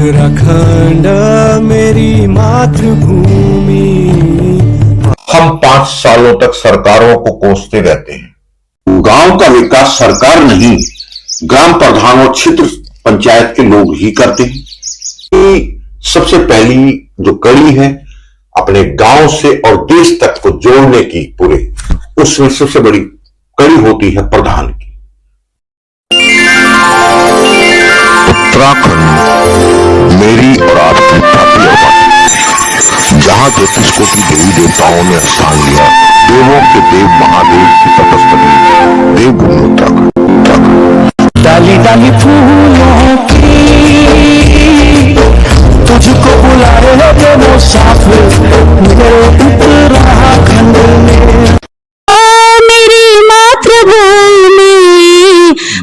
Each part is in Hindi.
उत्तराखंड मेरी मातृभूमि। हम 5 सालों तक सरकारों को कोसते रहते हैं। गांव का विकास सरकार नहीं, ग्राम प्रधान और क्षेत्र पंचायत के लोग ही करते हैं। सबसे पहली जो कड़ी है अपने गांव से और देश तक को जोड़ने की, पूरे उसमें सबसे बड़ी कड़ी होती है प्रधान की। उत्तराखंड मेरी और आपकी धरती और माटी, जहां 33 कोटि देवी देवताओं ने स्थान लिया। देवों के देव महादेव की तपस्थली देवभूमि उत्तराखंड। डाली डाली फूलों की तुझको बुलाए लगे मुसाफिर मेरे उत्तराखंड में। ओ मेरी मातृभूमि,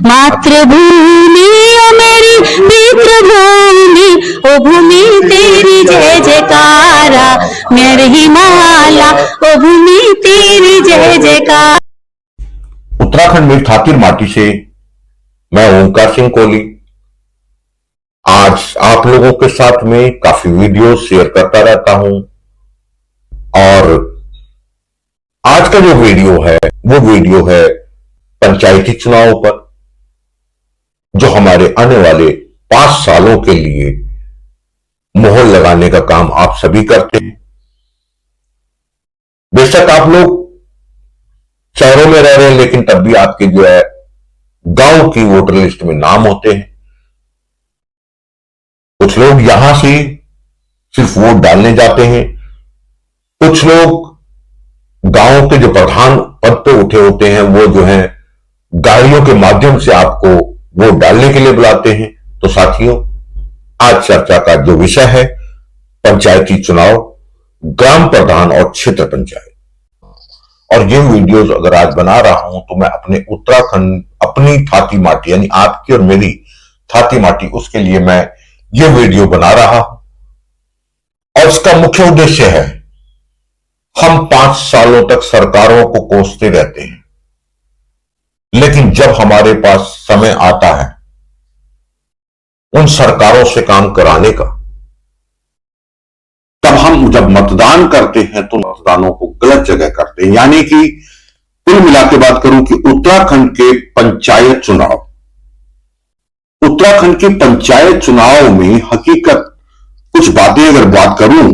मातृभूमि ओ मेरी पितृभूमि, ओ भूमि तेरी जय जयकारा, मेरी हिमालय ओ भूमि तेरी जय जयकार। उत्तराखंड में ठाकुर माटी से मैं ओंकार सिंह कोहली आज आप लोगों के साथ में काफी वीडियो शेयर करता रहता हूं, और आज का जो वीडियो है वो वीडियो है पंचायती चुनाव पर, जो हमारे आने वाले 5 सालों के लिए मोहर लगाने का काम आप सभी करते हैं। बेशक आप लोग शहरों में रह रहे हैं, लेकिन तब भी आपके जो है गांव की वोटर लिस्ट में नाम होते हैं। कुछ लोग यहां से सिर्फ वोट डालने जाते हैं, कुछ लोग गांव के जो प्रधान पद पे उठे होते हैं वो जो है गाड़ियों के माध्यम से आपको वोट डालने के लिए बुलाते हैं। तो साथियों, आज चर्चा का जो विषय है पंचायती चुनाव, ग्राम प्रधान और क्षेत्र पंचायत। और ये वीडियोस अगर आज बना रहा हूं तो मैं अपने उत्तराखंड, अपनी थाती माटी, यानी आपकी और मेरी थाती माटी, उसके लिए मैं ये वीडियो बना रहा हूं। और इसका मुख्य उद्देश्य है, हम 5 सालों तक सरकारों को कोसते रहते हैं, लेकिन जब हमारे पास समय आता है उन सरकारों से काम कराने का, तब हम जब मतदान करते हैं तो मतदानों को गलत जगह करते हैं। यानी कि कुल मिला के बात करूं कि उत्तराखंड के पंचायत चुनाव, उत्तराखंड के पंचायत चुनाव में हकीकत कुछ बातें अगर बात करूं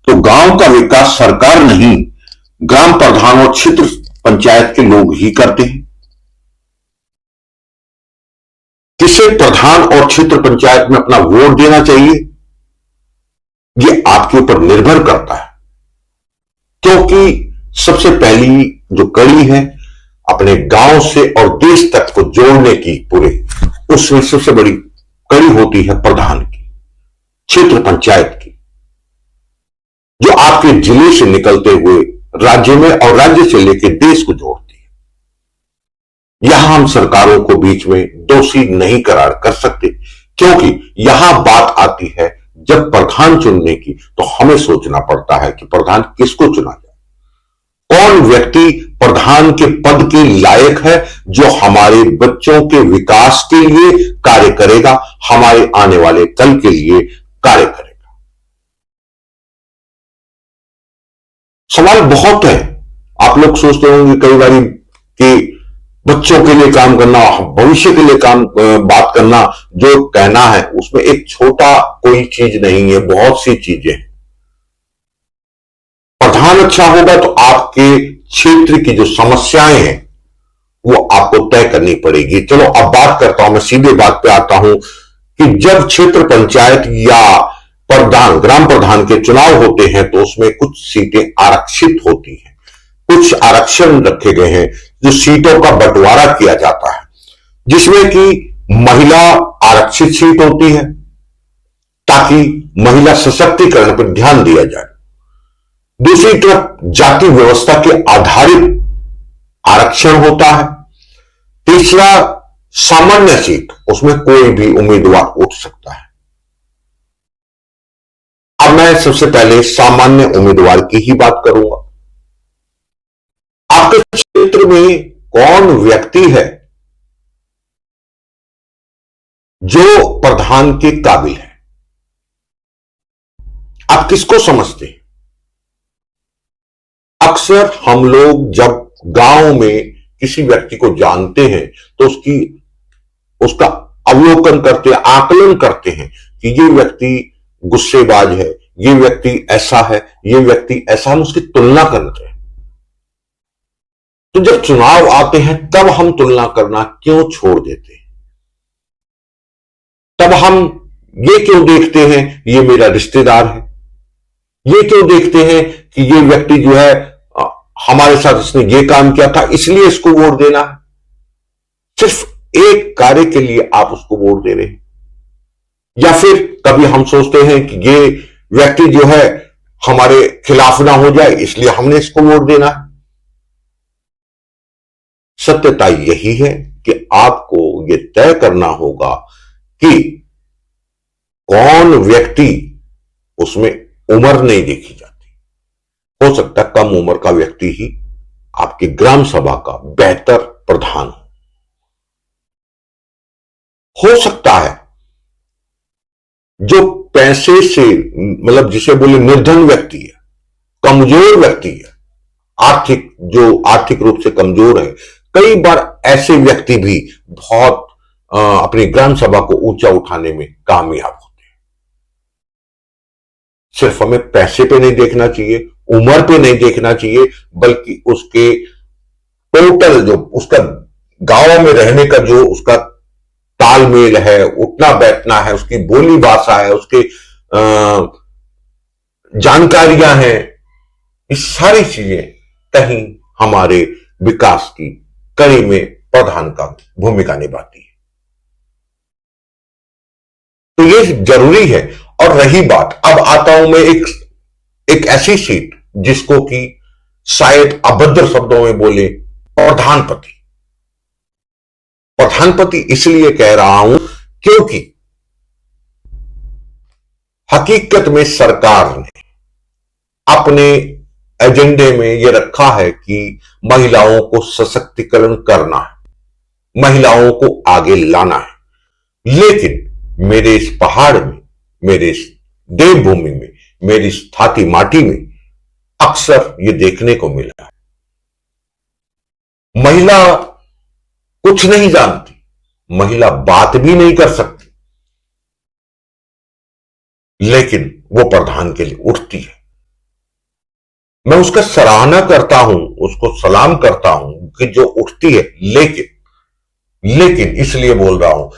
तो गांव का विकास सरकार नहीं, ग्राम प्रधान और क्षेत्र पंचायत के लोग ही करते हैं। किसे प्रधान और क्षेत्र पंचायत में अपना वोट देना चाहिए ये आपके ऊपर निर्भर करता है, क्योंकि सबसे पहली जो कड़ी है अपने गांव से और देश तक को जोड़ने की, पूरे उसमें सबसे बड़ी कड़ी होती है प्रधान की, क्षेत्र पंचायत की, जो आपके जिले से निकलते हुए राज्य में और राज्य से लेकर देश को जोड़ती है। यहां हम सरकारों को बीच में दोषी नहीं करार कर सकते, क्योंकि यहां बात आती है जब प्रधान चुनने की, तो हमें सोचना पड़ता है कि प्रधान किसको चुना जाए, कौन व्यक्ति प्रधान के पद के लायक है, जो हमारे बच्चों के विकास के लिए कार्य करेगा, हमारे आने वाले कल के लिए कार्य करेगा। सवाल बहुत है। आप लोग सोचते होंगे कई बार कि बच्चों के लिए काम करना, भविष्य के लिए काम बात करना, जो कहना है उसमें एक छोटा कोई चीज नहीं है, बहुत सी चीजें हैं। प्रधान अच्छा होगा तो आपके क्षेत्र की जो समस्याएं हैं वो आपको तय करनी पड़ेगी। चलो अब बात करता हूं, मैं सीधे बात पे आता हूं कि जब क्षेत्र पंचायत या प्रधान, ग्राम प्रधान के चुनाव होते हैं तो उसमें कुछ सीटें आरक्षित होती हैं, कुछ आरक्षण रखे गए हैं, जो सीटों का बंटवारा किया जाता है, जिसमें कि महिला आरक्षित सीट होती है ताकि महिला सशक्तिकरण पर ध्यान दिया जाए। दूसरी तरफ जाति व्यवस्था के आधारित आरक्षण होता है। तीसरा सामान्य सीट, उसमें कोई भी उम्मीदवार उठ सकता है। अब मैं सबसे पहले सामान्य उम्मीदवार की ही बात करूंगा। आपके क्षेत्र में कौन व्यक्ति है जो प्रधान के काबिल है? आप किसको समझते हैं? अक्सर हम लोग जब गांव में किसी व्यक्ति को जानते हैं तो उसका अवलोकन करते हैं, आकलन करते हैं कि ये व्यक्ति गुस्सेबाज है, ये व्यक्ति ऐसा है, ये व्यक्ति ऐसा, हम उसकी तुलना करते हैं। तो जब चुनाव आते हैं तब हम तुलना करना क्यों छोड़ देते हैं? तब हम ये क्यों देखते हैं ये मेरा रिश्तेदार है, ये क्यों देखते हैं कि ये व्यक्ति जो है हमारे साथ इसने ये काम किया था इसलिए इसको वोट देना है। सिर्फ एक कार्य के लिए आप उसको वोट दे रहे हैं। या फिर कभी हम सोचते हैं कि ये व्यक्ति जो है हमारे खिलाफ ना हो जाए इसलिए हमने इसको वोट देना है। सत्यता यही है कि आपको यह तय करना होगा कि कौन व्यक्ति, उसमें उम्र नहीं देखी जाती। हो सकता है कम उम्र का व्यक्ति ही आपकी ग्राम सभा का बेहतर प्रधान हो सकता है जो पैसे से, मतलब जिसे बोले निर्धन व्यक्ति है, कमजोर व्यक्ति है, आर्थिक रूप से कमजोर है, कई बार ऐसे व्यक्ति भी बहुत अपनी ग्राम सभा को ऊंचा उठाने में कामयाब होते हैं। सिर्फ हमें पैसे पे नहीं देखना चाहिए, उम्र पे नहीं देखना चाहिए, बल्कि उसके टोटल जो उसका गांव में रहने का जो उसका तालमेल है, उठना बैठना है, उसकी बोली भाषा है, उसके जानकारियां हैं, ये सारी चीजें कहीं हमारे विकास की कड़ी में प्रधान का भूमिका निभाती है। तो ये जरूरी है। और रही बात, अब आता हूं मैं एक ऐसी सीट जिसको कि शायद अभद्र शब्दों में बोले प्रधानपति। प्रधानपति इसलिए कह रहा हूं क्योंकि हकीकत में सरकार ने अपने एजेंडे में यह रखा है कि महिलाओं को सशक्तिकरण करना है, महिलाओं को आगे लाना है। लेकिन मेरे इस पहाड़ में, मेरे इस देवभूमि में, मेरी इस थाती माटी में अक्सर यह देखने को मिला है, महिला कुछ नहीं जानती, महिला बात भी नहीं कर सकती, लेकिन वो प्रधान के लिए उठती है। मैं उसका सराहना करता हूं, उसको सलाम करता हूं कि जो उठती है, लेकिन इसलिए बोल रहा हूं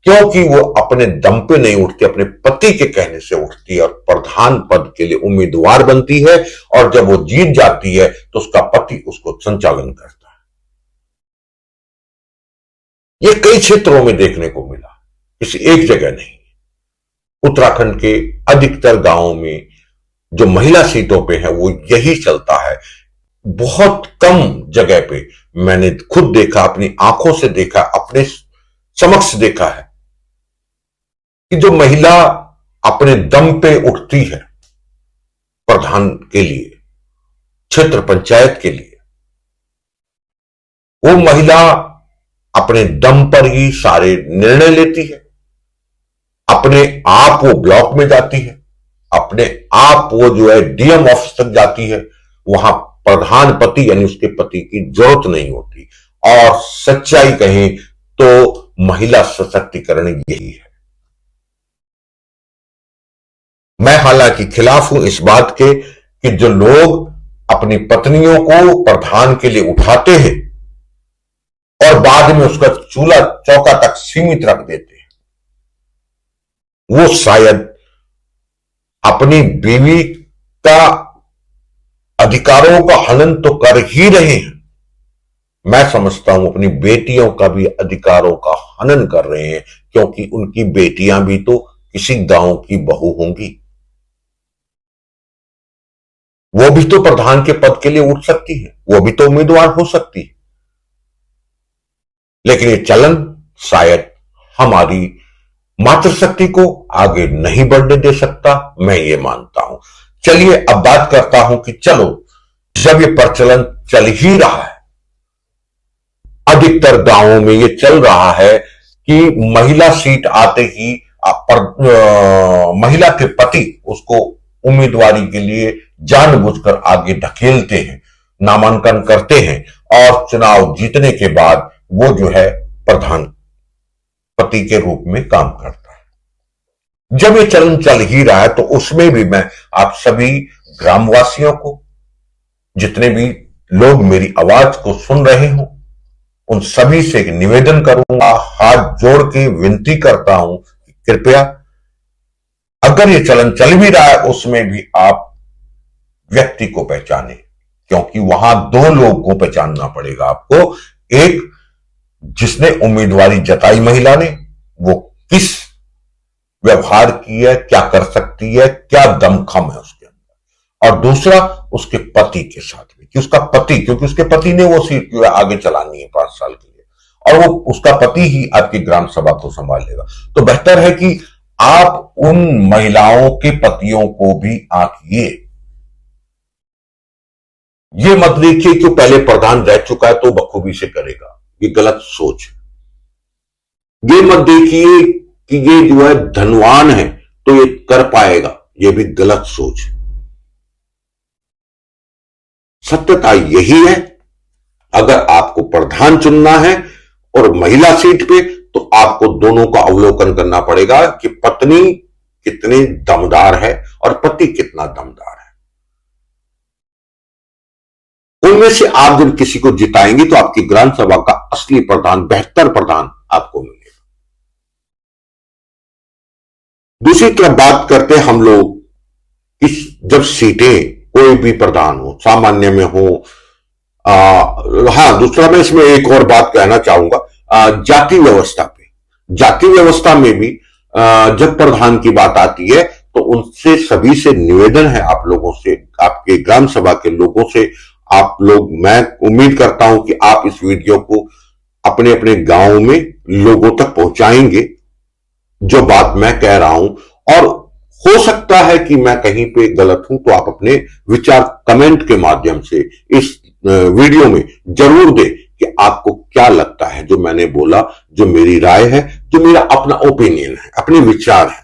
क्योंकि वो अपने दम पे नहीं उठती, अपने पति के कहने से उठती है और प्रधान पद के लिए उम्मीदवार बनती है। और जब वो जीत जाती है तो उसका पति उसको संचालन करता है। ये कई क्षेत्रों में देखने को मिला, किसी एक जगह नहीं। उत्तराखंड के अधिकतर गांवों में जो महिला सीटों पे है वो यही चलता है। बहुत कम जगह पे मैंने खुद देखा, अपनी आंखों से देखा, अपने समक्ष देखा है कि जो महिला अपने दम पे उठती है प्रधान के लिए, क्षेत्र पंचायत के लिए, वो महिला अपने दम पर ही सारे निर्णय लेती है। अपने आप वो ब्लॉक में जाती है, अपने आप वो जो है डीएम ऑफिस तक जाती है। वहां प्रधान पति यानी उसके पति की जरूरत नहीं होती। और सच्चाई कहें तो महिला सशक्तिकरण यही है। मैं हालांकि खिलाफ हूं इस बात के कि जो लोग अपनी पत्नियों को प्रधान के लिए उठाते हैं और बाद में उसका चूल्हा चौका तक सीमित रख देते हैं, वो शायद अपनी बीवी का अधिकारों का हनन तो कर ही रहे हैं, मैं समझता हूं अपनी बेटियों का भी अधिकारों का हनन कर रहे हैं, क्योंकि उनकी बेटियां भी तो किसी गांव की बहू होंगी। वो भी तो प्रधान के पद के लिए उठ सकती है, वो भी तो उम्मीदवार हो सकती है। लेकिन ये चलन शायद हमारी मातृशक्ति को आगे नहीं बढ़ने दे सकता, मैं ये मानता हूं। चलिए अब बात करता हूं कि चलो जब ये प्रचलन चल ही रहा है, अधिकतर गांवों में ये चल रहा है कि महिला सीट आते ही महिला के पति उसको उम्मीदवारी के लिए जानबूझकर आगे ढकेलते हैं, नामांकन करते हैं और चुनाव जीतने के बाद वो जो है प्रधान पति के रूप में काम करता है। जब ये चलन चल ही रहा है तो उसमें भी मैं आप सभी ग्रामवासियों को, जितने भी लोग मेरी आवाज को सुन रहे हो, उन सभी से एक निवेदन करूंगा, हाथ जोड़ के विनती करता हूं कि कृपया अगर ये चलन चल भी रहा है उसमें भी आप व्यक्ति को पहचाने, क्योंकि वहां दो लोगों को पहचानना पड़ेगा आपको। एक जिसने उम्मीदवारी जताई महिला ने, वो किस व्यवहार की है, क्या कर सकती है, क्या दमखम है उसके अंदर, और दूसरा उसके पति के साथ भी, कि उसका पति, क्योंकि उसके पति ने वो सीट जो है आगे चलानी है 5 साल के लिए, और वो उसका पति ही आपकी ग्राम सभा को संभालेगा। तो बेहतर है कि आप उन महिलाओं के पतियों को भी आंकिए। ये मत देखिए कि पहले प्रधान रह चुका है तो बखूबी से करेगा, ये गलत सोच है। ये मत देखिए कि ये जो है धनवान है तो ये कर पाएगा, ये भी गलत सोच है। सत्यता यही है, अगर आपको प्रधान चुनना है और महिला सीट पे, तो आपको दोनों का अवलोकन करना पड़ेगा कि पत्नी कितनी दमदार है और पति कितना दमदार है। उनमें से आप जब किसी को जिताएंगे तो आपकी ग्राम सभा का असली प्रधान, बेहतर प्रधान आपको मिलेगा। दूसरी तरफ बात करते हैं हम लोग कि जब सीटें कोई भी प्रधान हो, सामान्य में हो, हाँ, दूसरा मैं इसमें एक और बात कहना चाहूंगा, जाति व्यवस्था पे। जाति व्यवस्था में भी जब प्रधान की बात आती है तो उनसे सभी से निवेदन है, आप लोगों से, आपके ग्राम सभा के लोगों से, आप लोग, मैं उम्मीद करता हूं कि आप इस वीडियो को अपने अपने गांव में लोगों तक पहुंचाएंगे जो बात मैं कह रहा हूं, और हो सकता है कि मैं कहीं पे गलत हूं तो आप अपने विचार कमेंट के माध्यम से इस वीडियो में जरूर दें कि आपको क्या लगता है जो मैंने बोला, जो मेरी राय है, जो मेरा अपना ओपिनियन है, अपने विचार है।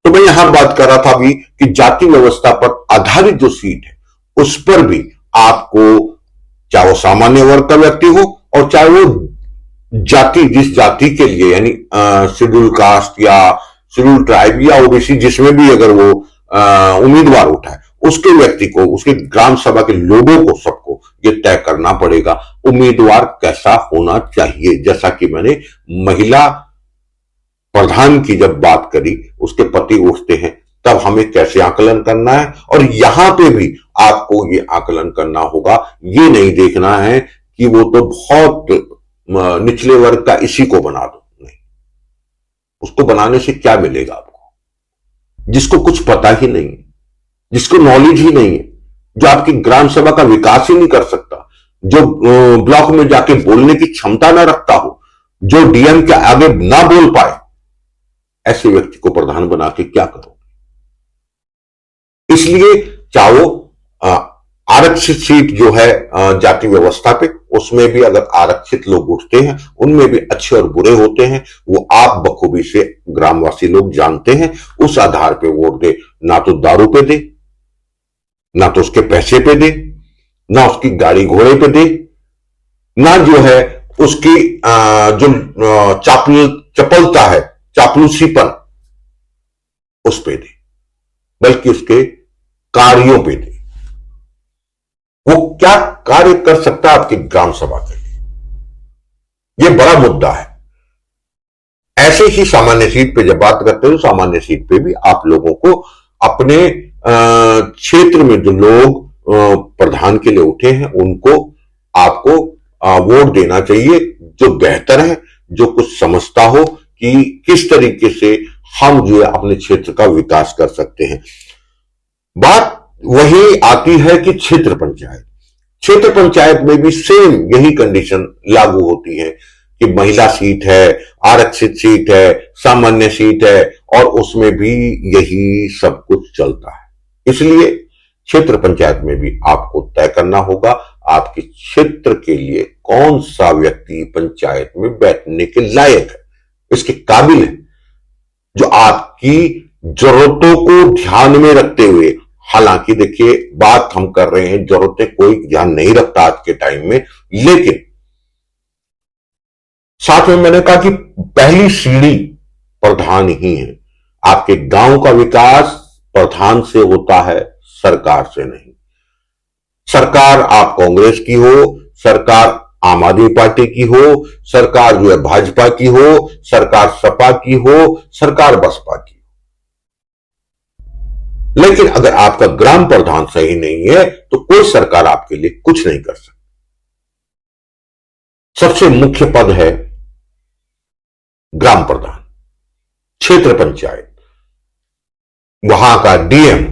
तो मैं यहां बात कर रहा था अभी कि जाति व्यवस्था पर आधारित जो सीट है उस पर भी आपको, चाहे वो सामान्य वर्ग का व्यक्ति हो और चाहे वो जाति, जिस जाति के लिए, यानी शेड्यूल कास्ट या शेड्यूल ट्राइब या ओबीसी, जिसमें भी अगर वो उम्मीदवार उठा है, उसके व्यक्ति को, उसके ग्राम सभा के लोगों को, सबको ये तय करना पड़ेगा उम्मीदवार कैसा होना चाहिए। जैसा कि मैंने महिला प्रधान की जब बात करी, उसके पति उठते हैं, तब हमें कैसे आकलन करना है, और यहां पे भी आपको ये आकलन करना होगा। ये नहीं देखना है कि वो तो बहुत निचले वर्ग का, इसी को बना दो, नहीं। उसको बनाने से क्या मिलेगा आपको, जिसको कुछ पता ही नहीं है, जिसको नॉलेज ही नहीं है, जो आपकी ग्राम सभा का विकास ही नहीं कर सकता, जो ब्लॉक में जाके बोलने की क्षमता ना रखता हो, जो डीएम के आगे ना बोल पाए, ऐसे व्यक्ति को प्रधान बना के क्या करोगे। इसलिए चाहो आरक्षित सीट जो है जाति व्यवस्था पे, उसमें भी अगर आरक्षित लोग उठते हैं, उनमें भी अच्छे और बुरे होते हैं, वो आप बखूबी से ग्रामवासी लोग जानते हैं। उस आधार पे वोट दे, ना तो दारू पे दे, ना तो उसके पैसे पे दे, ना उसकी गाड़ी घोड़े पे दे, ना जो है उसकी जो चपलता है, चापलूसीपन, उस पे दे, बल्कि उसके कार्यों पे दे। वो क्या कार्य कर सकता है आपकी ग्राम सभा के लिए, यह बड़ा मुद्दा है। ऐसे ही सामान्य सीट पे जब बात करते हो, सामान्य सीट पे भी आप लोगों को अपने क्षेत्र में जो लोग प्रधान के लिए उठे हैं, उनको आपको वोट देना चाहिए, जो बेहतर है, जो कुछ समझता हो कि किस तरीके से हम जो है अपने क्षेत्र का विकास कर सकते हैं। बात वही आती है कि क्षेत्र पंचायत में भी सेम यही कंडीशन लागू होती है कि महिला सीट है, आरक्षित सीट है, सामान्य सीट है, और उसमें भी यही सब कुछ चलता है। इसलिए क्षेत्र पंचायत में भी आपको तय करना होगा आपके क्षेत्र के लिए कौन सा व्यक्ति पंचायत में बैठने के लायक है, इसके काबिल है, जो आपकी जरूरतों को ध्यान में रखते हुए, हालांकि देखिए बात हम कर रहे हैं, जरूरतें कोई ध्यान नहीं रखता आज के टाइम में, लेकिन साथ में मैंने कहा कि पहली सीढ़ी प्रधान ही है। आपके गांव का विकास प्रधान से होता है, सरकार से नहीं। सरकार आप कांग्रेस की हो, सरकार आम आदमी पार्टी की हो, सरकार जो है भाजपा की हो, सरकार सपा की हो, सरकार बसपा की हो, लेकिन अगर आपका ग्राम प्रधान सही नहीं है तो कोई सरकार आपके लिए कुछ नहीं कर सकती। सबसे मुख्य पद है ग्राम प्रधान, क्षेत्र पंचायत, वहां का डीएम,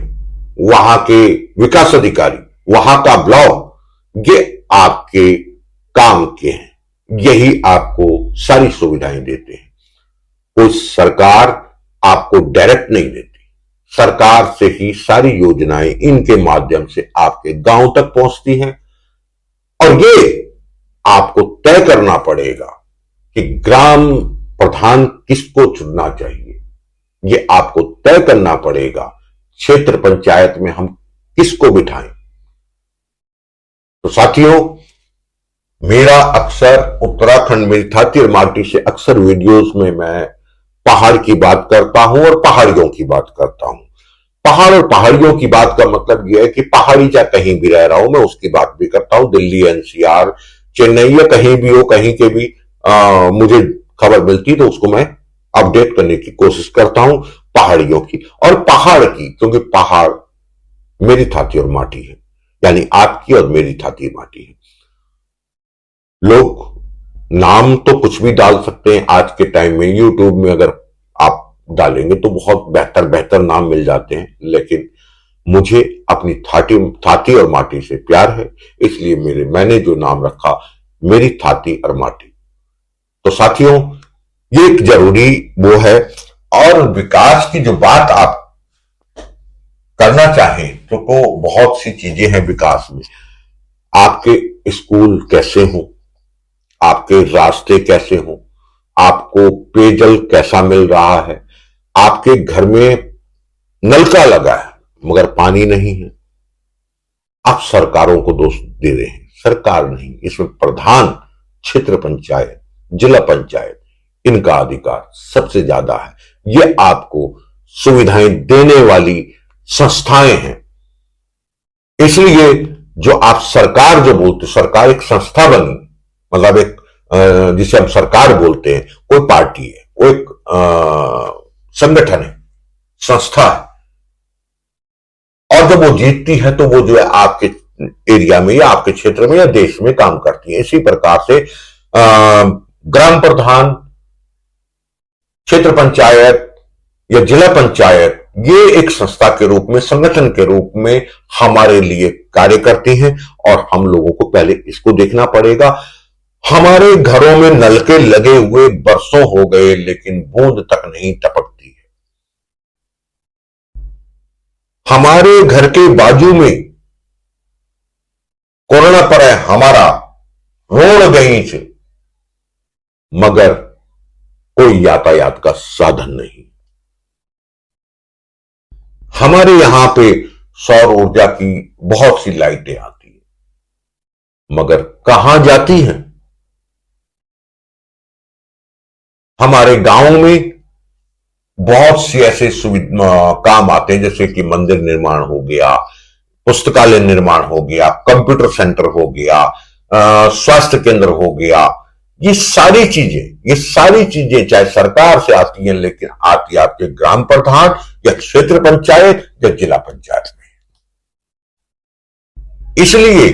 वहां के विकास अधिकारी, वहां का ब्लॉक, ये आपके काम के हैं, यही आपको सारी सुविधाएं देते हैं। कोई सरकार आपको डायरेक्ट नहीं देती, सरकार से ही सारी योजनाएं इनके माध्यम से आपके गांव तक पहुंचती हैं। और ये आपको तय करना पड़ेगा कि ग्राम प्रधान किसको चुनना चाहिए, ये आपको तय करना पड़ेगा क्षेत्र पंचायत में हम किसको बिठाएं। तो साथियों, मेरा अक्सर उत्तराखंड मेरी थाती और माटी से अक्सर वीडियोस में मैं पहाड़ की बात करता हूं और पहाड़ियों की बात करता हूं। पहाड़ और पहाड़ियों की बात का मतलब यह है कि पहाड़ी चाहे कहीं भी रह रहा हूं, मैं उसकी बात भी करता हूं। दिल्ली, एनसीआर, चेन्नई या कहीं भी हो, कहीं के भी मुझे खबर मिलती तो उसको मैं अपडेट करने की कोशिश करता हूं पहाड़ियों की और पहाड़ की, क्योंकि पहाड़ मेरी थाती और माटी है, यानी आपकी और मेरी थाती माटी है। लोग नाम तो कुछ भी डाल सकते हैं आज के टाइम में, यूट्यूब में अगर आप डालेंगे तो बहुत बेहतर बेहतर नाम मिल जाते हैं, लेकिन मुझे अपनी थाती और माटी से प्यार है, इसलिए मैंने जो नाम रखा मेरी थाती और माटी। तो साथियों, ये एक जरूरी वो है। और विकास की जो बात आप करना चाहें तो बहुत सी चीजें हैं विकास में। आपके स्कूल कैसे हो, आपके रास्ते कैसे हो, आपको पेयजल कैसा मिल रहा है, आपके घर में नलका लगा है मगर पानी नहीं है, आप सरकारों को दोष दे रहे हैं। सरकार नहीं, इसमें प्रधान, क्षेत्र पंचायत, जिला पंचायत, इनका अधिकार सबसे ज्यादा है। ये आपको सुविधाएं देने वाली संस्थाएं हैं। इसलिए जो आप सरकार जो बोलते, सरकार एक संस्था बनी, मतलब एक जिसे हम सरकार बोलते हैं, कोई पार्टी है, वो एक संगठन है, संस्था है, और जब वो जीतती है तो वो जो है आपके एरिया में या आपके क्षेत्र में या देश में काम करती है। इसी प्रकार से ग्राम प्रधान, क्षेत्र पंचायत या जिला पंचायत, ये एक संस्था के रूप में, संगठन के रूप में हमारे लिए कार्य करती हैं। और हम लोगों को पहले इसको देखना पड़ेगा। हमारे घरों में नलके लगे हुए बरसों हो गए, लेकिन बूंद तक नहीं टपकती है। हमारे घर के बाजू में कोरोना पर है हमारा रोड गई से, मगर कोई यातायात का साधन नहीं। हमारे यहां पे सौर ऊर्जा की बहुत सी लाइटें आती हैं, मगर कहां जाती हैं? हमारे गांव में बहुत सी ऐसे काम आते हैं, जैसे कि मंदिर निर्माण हो गया, पुस्तकालय निर्माण हो गया, कंप्यूटर सेंटर हो गया, स्वास्थ्य केंद्र हो गया। ये सारी चीजें चाहे सरकार से आती हैं, लेकिन आती आपके ग्राम प्रधान या क्षेत्र पंचायत या जिला पंचायत में। इसलिए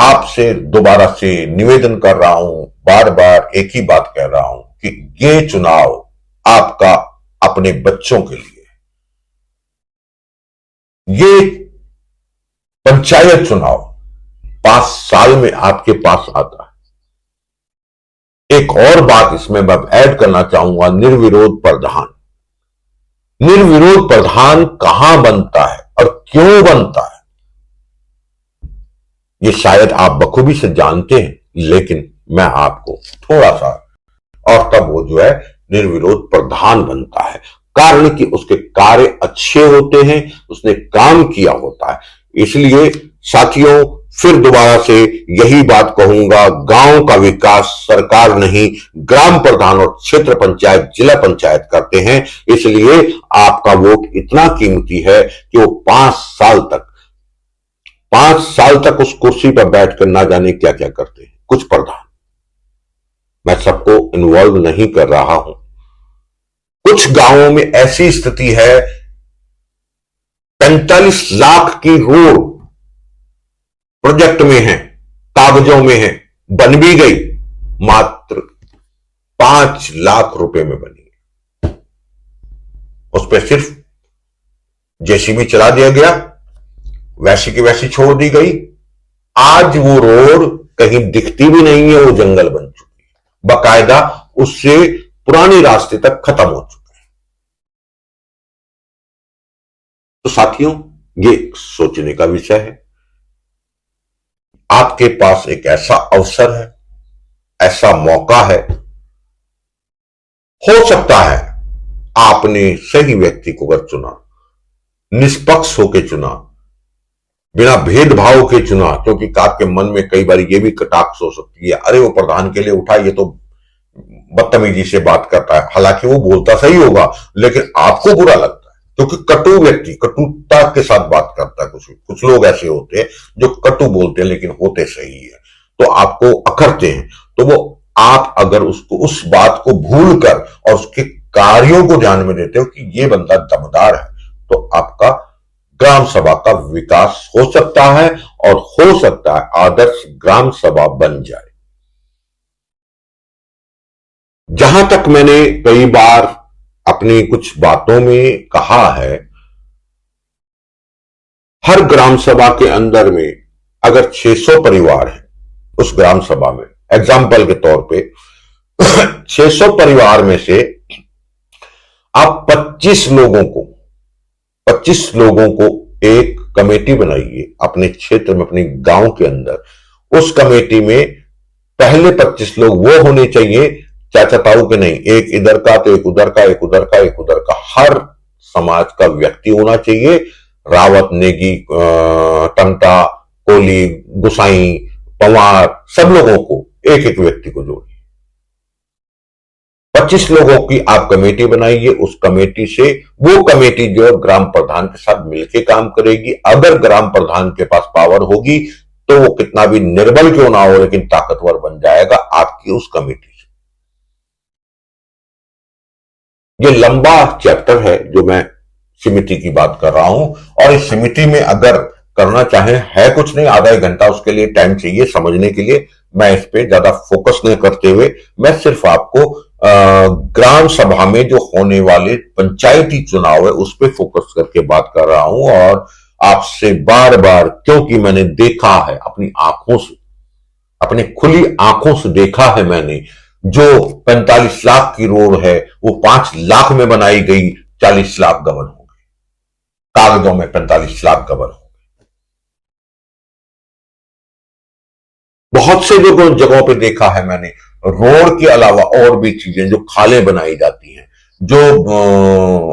आपसे दोबारा से निवेदन कर रहा हूं, बार बार एक ही बात कह रहा हूं कि ये चुनाव आपका अपने बच्चों के लिए, ये पंचायत चुनाव 5 साल में आपके पास आता है। एक और बात इसमें मैं ऐड करना चाहूंगा, निर्विरोध प्रधान। निर्विरोध प्रधान कहां बनता है और क्यों बनता है, ये शायद आप बखूबी से जानते हैं, लेकिन मैं आपको थोड़ा सा, और तब वो जो है निर्विरोध प्रधान बनता है। कारण कि उसके कार्य अच्छे होते हैं, उसने काम किया होता है। इसलिए साथियों, फिर दोबारा से यही बात कहूंगा, गांव का विकास सरकार नहीं, ग्राम प्रधान और क्षेत्र पंचायत, जिला पंचायत करते हैं। इसलिए आपका वोट इतना कीमती है कि वो 5 साल तक उस कुर्सी पर बैठकर ना जाने क्या क्या करते हैं कुछ प्रधान। मैं सबको इन्वॉल्व नहीं कर रहा हूं। कुछ गांवों में ऐसी स्थिति है, 45 लाख की रोड प्रोजेक्ट में है, कागजों में है, बन भी गई, मात्र 5 लाख रुपए में बनी, उस पर सिर्फ जेसीबी चला दिया गया, वैसी की वैसी छोड़ दी गई। आज वो रोड कहीं दिखती भी नहीं है, वो जंगल बन चुकी है, बाकायदा उससे पुराने रास्ते तक खत्म हो चुके हैं। तो साथियों, ये सोचने का विषय है। आपके पास एक ऐसा अवसर है, ऐसा मौका है, हो सकता है आपने सही व्यक्ति को अगर चुना, निष्पक्ष होकर चुना, बिना भेदभाव के चुना, क्योंकि आपके मन में कई बार ये भी कटाक्ष हो सकती है, अरे वो प्रधान के लिए उठा, ये तो बदतमीजी से बात करता है। हालांकि वो बोलता सही होगा, लेकिन आपको बुरा लगता है, क्योंकि कटु व्यक्ति कटुता के साथ बात करता है। कुछ लोग ऐसे होते हैं जो कटु बोलते हैं लेकिन होते सही है, तो आपको अखरते हैं। तो वो आप अगर उसको, उस बात को भूल कर और उसके कार्यों को ध्यान में देते हो कि ये बंदा दमदार है, तो आपका ग्राम सभा का विकास हो सकता है, और हो सकता है आदर्श ग्राम सभा बन जाए। जहां तक मैंने कई बार अपनी कुछ बातों में कहा है, हर ग्राम सभा के अंदर में अगर 600 परिवार है उस ग्राम सभा में, एग्जाम्पल के तौर पे 600 परिवार में से आप 25 लोगों को एक कमेटी बनाइए अपने क्षेत्र में, अपने गांव के अंदर। उस कमेटी में पहले 25 लोग वो होने चाहिए, चाचा ताऊ के नहीं, एक इधर का तो एक उधर का, एक उधर का एक उधर का, हर समाज का व्यक्ति होना चाहिए। रावत, नेगी, टंटा, कोली, गुसाई, पवार, सब लोगों को, एक एक व्यक्ति को जोड़िए। 25 लोगों की आप कमेटी बनाइए। उस कमेटी से, वो कमेटी जो है ग्राम प्रधान के साथ मिलकर काम करेगी। अगर ग्राम प्रधान के पास पावर होगी तो वो कितना भी निर्बल क्यों ना हो, लेकिन ताकतवर बन जाएगा आपकी उस कमेटी से। ये लंबा चैप्टर है जो मैं समिति की बात कर रहा हूं, और इस समिति में अगर करना चाहें, है कुछ नहीं, आधा 1 घंटा उसके लिए टाइम चाहिए समझने के लिए। मैं इस पे ज्यादा फोकस नहीं करते हुए, मैं सिर्फ आपको ग्राम सभा में जो होने वाले पंचायती चुनाव है उस पे फोकस करके बात कर रहा हूं। और आपसे बार बार, क्योंकि मैंने देखा है अपनी आंखों से, अपनी खुली आंखों से देखा है मैंने, जो 45 लाख की रोड है वो 5 लाख में बनाई गई, 40 लाख गबन हो गए, कागजों में 45 लाख गबन हो गए। बहुत से जगहों पे देखा है मैंने, रोड के अलावा और भी चीजें, जो खालें बनाई जाती हैं, जो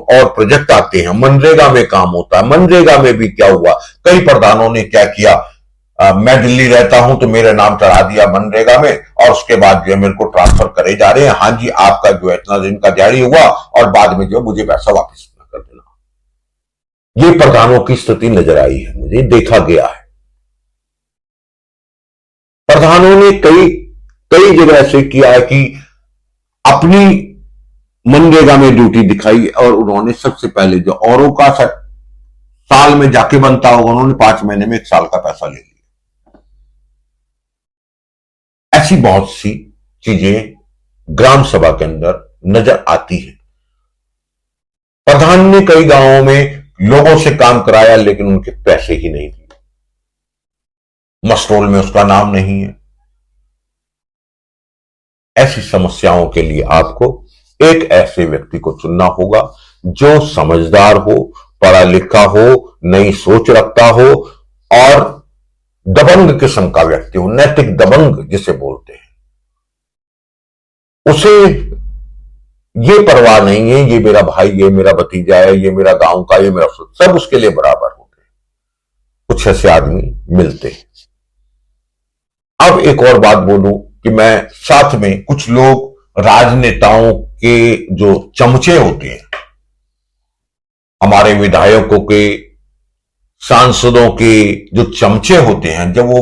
और प्रोजेक्ट आते हैं, मनरेगा में काम होता है। मनरेगा में भी क्या हुआ, कई प्रधानों ने क्या किया, मैं दिल्ली रहता हूं तो मेरे नाम चढ़ा दिया मनरेगा में, और उसके बाद जो मेरे को ट्रांसफर करे जा रहे हैं, हाँ जी आपका जो इतना दिन का दिहाड़ी हुआ, और बाद में जो मुझे पैसा वापस कर देना। ये प्रधानों की स्थिति नजर आई है, मुझे देखा गया है। प्रधानों ने कई जगह ऐसे किया है कि अपनी मनरेगा में ड्यूटी दिखाई, और उन्होंने सबसे पहले जो औरों का साल में जाके बनता होगा, उन्होंने 5 महीने में 1 साल का पैसा ले लिया। ऐसी बहुत सी चीजें ग्राम सभा के अंदर नजर आती है। प्रधान ने कई गांवों में लोगों से काम कराया, लेकिन उनके पैसे ही नहीं दिए, मस्ट्रोल में उसका नाम नहीं है। ऐसी समस्याओं के लिए आपको एक ऐसे व्यक्ति को चुनना होगा जो समझदार हो, पढ़ा लिखा हो, नई सोच रखता हो, और दबंग किस्म का व्यक्ति हो, नैतिक दबंग जिसे बोलते हैं। उसे ये परवाह नहीं है, ये मेरा भाई, ये मेरा भतीजा है, ये मेरा गांव का, ये मेरा, सब उसके लिए बराबर होते हैं। कुछ ऐसे आदमी मिलते हैं। अब एक और बात बोलूं कि मैं साथ में कुछ लोग राजनेताओं के जो चमचे होते हैं, हमारे विधायकों के, सांसदों के जो चमचे होते हैं, जब वो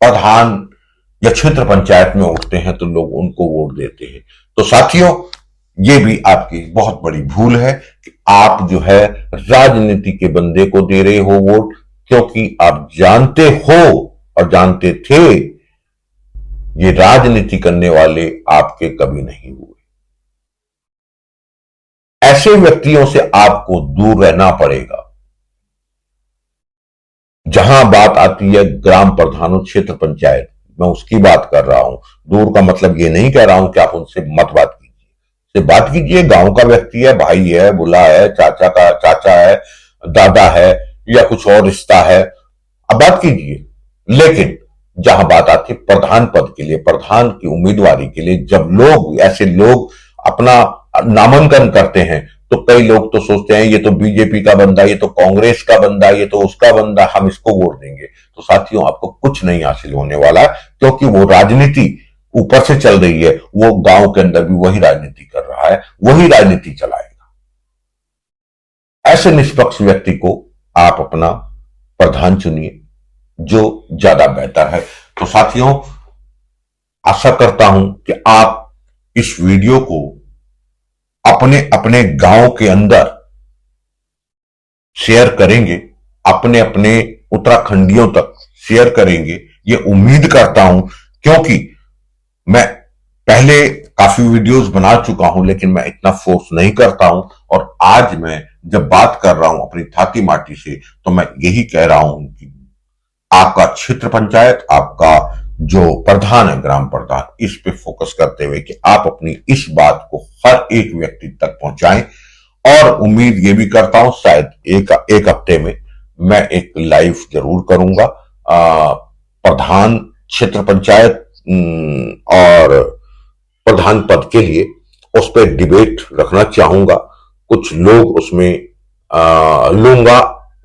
प्रधान या क्षेत्र पंचायत में उठते हैं तो लोग उनको वोट देते हैं। तो साथियों, ये भी आपकी बहुत बड़ी भूल है कि आप जो है राजनीति के बंदे को दे रहे हो वोट, क्योंकि आप जानते हो और जानते थे ये राजनीति करने वाले आपके कभी नहीं हुए। ऐसे व्यक्तियों से आपको दूर रहना पड़ेगा। जहां बात आती है ग्राम प्रधानों, क्षेत्र पंचायत, मैं उसकी बात कर रहा हूं। दूर का मतलब ये नहीं कह रहा हूं कि आप उनसे मत बात कीजिए, से बात कीजिए। गांव का व्यक्ति है, भाई है, बुला है, चाचा का चाचा है, दादा है, या कुछ और रिश्ता है, अब बात कीजिए। लेकिन जहां बात आती है प्रधान पद के लिए, प्रधान की उम्मीदवारी के लिए, जब लोग, ऐसे लोग अपना नामांकन करते हैं तो कई लोग तो सोचते हैं ये तो बीजेपी का बंदा, ये तो कांग्रेस का बंदा, ये तो उसका बंदा, हम इसको वोट देंगे। तो साथियों, आपको कुछ नहीं हासिल होने वाला, क्योंकि वो राजनीति ऊपर से चल रही है। वो गांव के अंदर भी वही राजनीति कर रहा है, वही राजनीति चलाएगा। ऐसे निष्पक्ष व्यक्ति को आप अपना प्रधान चुनिए, जो ज्यादा बेहतर है। तो साथियों, आशा करता हूं कि आप इस वीडियो को अपने अपने गांव के अंदर शेयर करेंगे, अपने अपने उत्तराखंडियों तक शेयर करेंगे, ये उम्मीद करता हूं। क्योंकि मैं पहले काफी वीडियोस बना चुका हूं, लेकिन मैं इतना फोर्स नहीं करता हूं। और आज मैं जब बात कर रहा हूं अपनी छाती माटी से, तो मैं यही कह रहा हूं कि आपका क्षेत्र पंचायत, आपका जो प्रधान है, ग्राम प्रधान, इस पे फोकस करते हुए कि आप अपनी इस बात को हर एक व्यक्ति तक पहुंचाएं। और उम्मीद ये भी करता हूं शायद एक हफ्ते में मैं एक लाइव जरूर करूंगा प्रधान, क्षेत्र पंचायत और प्रधान पद के लिए। उस पर डिबेट रखना चाहूंगा, कुछ लोग उसमें लूंगा,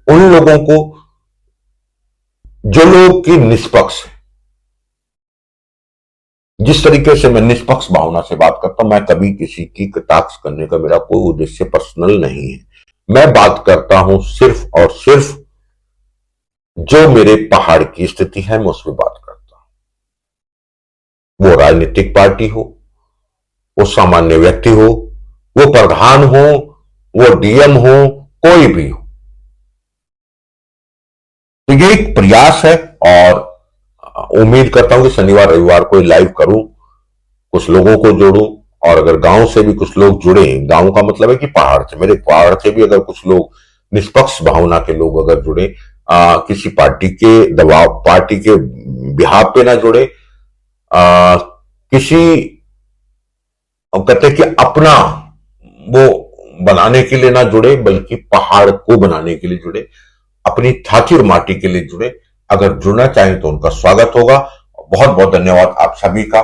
उन लोगों को जो लोग की निष्पक्ष है। जिस तरीके से मैं निष्पक्ष भावना से बात करता हूं, मैं कभी किसी की कटाक्ष करने का मेरा कोई उद्देश्य पर्सनल नहीं है। मैं बात करता हूं सिर्फ और सिर्फ जो मेरे पहाड़ की स्थिति है, मैं उस पर बात करता हूं। वो राजनीतिक पार्टी हो, वो सामान्य व्यक्ति हो, वो प्रधान हो, वो डीएम हो, कोई भी हो। तो ये एक प्रयास है और उम्मीद करता हूं कि शनिवार रविवार को लाइव करूं, कुछ लोगों को जोड़ूं। और अगर गांव से भी कुछ लोग जुड़े, गांव का मतलब है कि पहाड़ से, मेरे पहाड़ से भी अगर कुछ लोग निष्पक्ष भावना के लोग अगर जुड़े, किसी पार्टी के दबाव, पार्टी के बिहाव पे ना जुड़े, किसी कहते हैं कि अपना वो बनाने के लिए ना जुड़े, बल्कि पहाड़ को बनाने के लिए जुड़े, अपनी छाती और माटी के लिए जुड़े। अगर जुड़ना चाहें तो उनका स्वागत होगा। बहुत बहुत धन्यवाद आप सभी का।